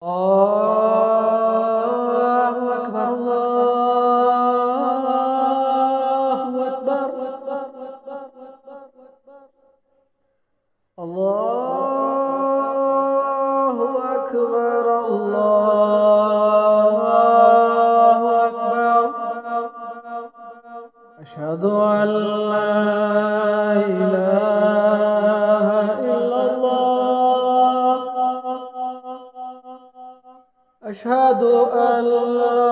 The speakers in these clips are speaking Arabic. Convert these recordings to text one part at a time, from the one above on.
الله أكبر الله أكبر الله أكبر الله أكبر. أشهد أن لا إله إلا الله. أشهد أن لا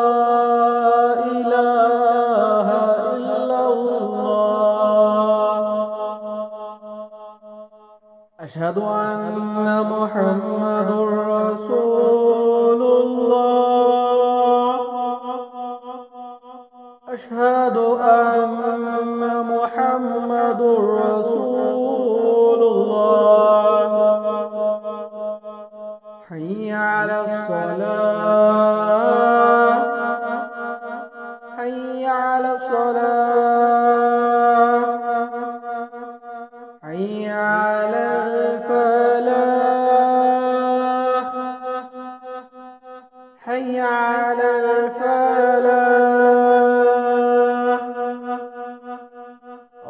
إله إلا الله. أشهد أن محمد رسول الله. أشهد أن محمد رسول الله. حي على الصلاة. حي على الصلاة. حي على الفلاح. حي على الفلاح.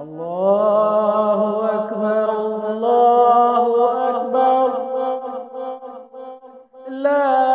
الله أكبر الله أكبر. لا